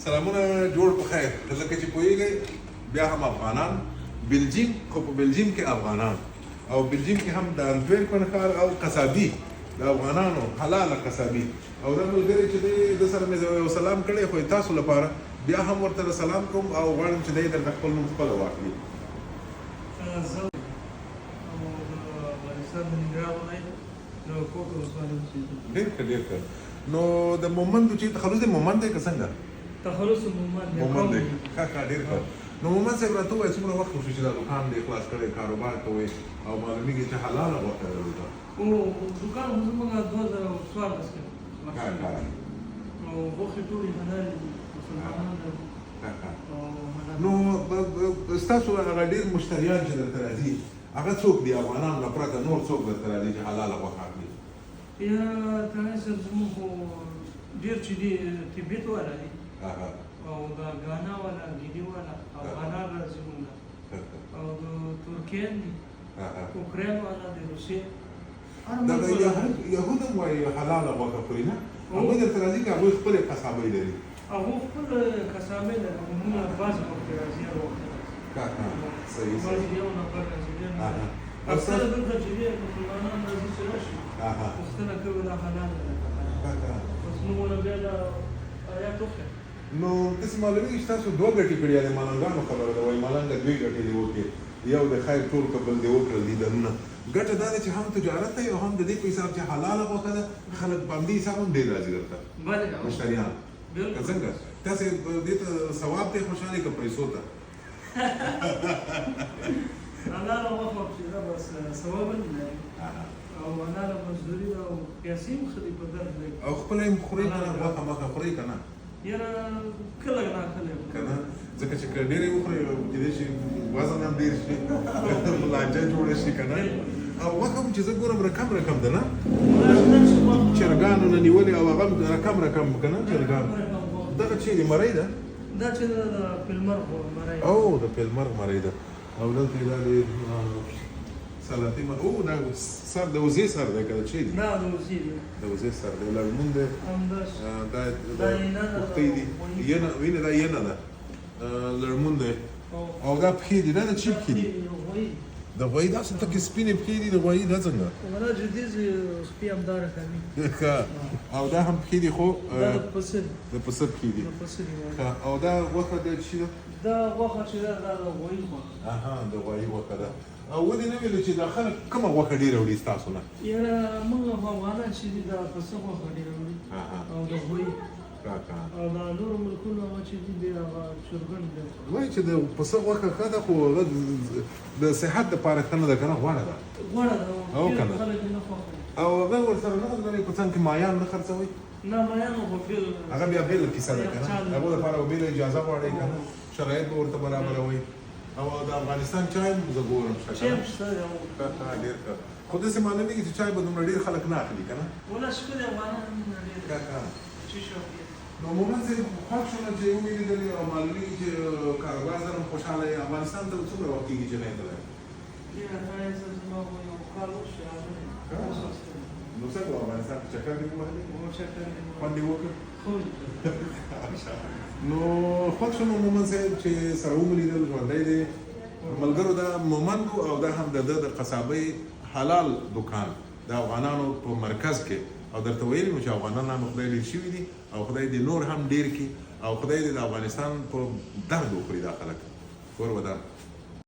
سلامونه جوړ په خیر ځکه چې پوهیږئ بیا هم افغانان بلجیم خو په بلجیم کې افغانان او بلجیم کې هم د انټویرپن ښار او قصابي د افغانانو حلاله قصابي او دا ملګری چې دی د سره مې یو سلام کړی خو تاسو لپاره بیا هم ورته سلام کوم او غواړم چې دی درته خپل نوم خپله واخلي. زه افغانستان د ننګرهار ولایت د کوټ ولسوالۍ اوسېدونکی. ډېر ښه ډېر ښه. نو د مومندو چې تخلص دی مومند دی که څنګه؟ تخلص مومند دی. مومند دی. ښه ښه ډېر ښه. نو مومند صاحب راته ووایه څومره وخت وشو چې دا دوکان دی خلاص کړی کاروبار کوئ او معلومېږي چې حلاله غوښه لرو ده. او دوکان خو زموږ 2014 کې او غوښې ټولې حلالې دي مسلمانان لرو. نو ستاسو هغه ډېر مشتریان چې درته راځي هغه څوک دي افغانان نه پرته نور څوک درته راځي چې حلاله غوښه اخلي؟ یا ترې سره زموږ خو ډېر چې دي تبت والا دي او د ګانا والا ګیني والا افغانان راځي مونږ او د ترکیان دي اوکراین والا د روسیې دغه یهود هم وایي حلاله غوښه خوري نه؟ هغوی درته راځي که هغوی خپلې قصابۍ لري؟ هغوی خپل قصابۍ لري خو مونږ بعضې وخت راځي هر وخت صحیح بعضې یو نفر راځي ډېر نه اکثره دلته چې دي مسلمانان راځي چې راشي پوښتنه کوي دا حلاله ده بس نومونه بیا دا آیات وښیه. نو داسې معلومېږي چې تاسو دوه ګټې کړي د ملنګانو خبره ده وایي ملنګه دوې ګټې دې وکړې یو د خیر ټول که بل دې وکړل دیدنونه ګټه دا ده چې هم تجارت دی او هم د دې په حساب چې حلاله غوښه ده خلک په همدې حساب هم ډېر راځي درته مشتریان که څنګه تاسې دې ته ثواب دی خوشحالي که پیسو ته حلاله غوښه چې ده بس ثواب هم لري او حلاله مزدوري ده او پیسې هم ښه دي په درد لري او خپله یې خورئ که نه غوښه مخه خورئ که نه؟ یاره کله ناکله که نه ځکه چې که ډېرې وخورئ کېدای شي وزن هم ډېر شي لانجه جوړه شي که نه او غوښه هم چې زه ګورم رقم ده نه چرګانو نه نیولې او هغه رقم که نه چرګان دغه چیرې مرۍ ده؟ دا چې د پیلمرغ مرۍ او د پیلمرغ مرۍ ده او دلته یې دا د سلاطې او دا سر د وزې سر دی که د چی دی؟ دا د وزې دی د وزې سر دی لړمون دی دا پختۍ دي وینه دا ینه ده لړمون دی او دا پښې دي دا د چی پښې دي؟ د غوایي داسې تکې سپینې پښې دي د غوایي دا څنګه؟ دا جدیز سپي همداره کوي او دا هم پښې دي خو دا د پسه د پسه پښې دي او دا غوښه د چی ده؟ دا غوښه چې ده دا د غوایي غوښه د غوایي غوښه ده او ولې نه ویلې چې دا خلک کومه غوښه ډېره وړي ستاسو نه؟ یاره موږ افغانان چې دي دا پسه غوښه ډېره وړي او د غوایي او دا نورو ملکونو هغه چې دي بیا هغه چرګن دی وایي چې د پسه غوښه ښه ده خو هغه د صحت دپاره ښه نه ده که نه غوړه ده غوړه ده او که نه خلک یې نه خوښوي او هغه ورسره نه لري په څنګ کې مایان نه خرڅوئ؟ نه مایان خو بېل هغه بیا بېله کیسه ده که نه هغو دپاره به بېله اجازه غواړئ که نه شرایط به ورته برابروئ او د افغانستان چای هم زه ګورم شته چای هم شته ډېر ښه خو داسې معلومېږي چې چای به دومره ډېر خلک نه اخلي که نه ولا شکر دی افغانان هم ډېر څه شوق یې نو مومند صاحب خوښ شوم چې ومې لیدلې او معلومېږي چې کاروبار سره هم خوشحاله یې افغانستان ته څومره وخت کېږي چې نه یې تللی؟ زما خو یو کال وشو نو څنګه افغانستان کې چکر دې ووهلی؟ خوند دې وکړ؟ نو خوښ شوم مومند صاحب چې سره ومې لیدل ژوندی دی ملګرو دا مومند او دا هم د ده د قصابۍ حلال دکان د افغانانو په مرکز کې او درته ویلي مو چې افغانان هم خدای ډېر شوي دي او خدای دې نور هم ډېر کړي او خدای دې د افغانستان په درد وخوري دا خلک کور ودان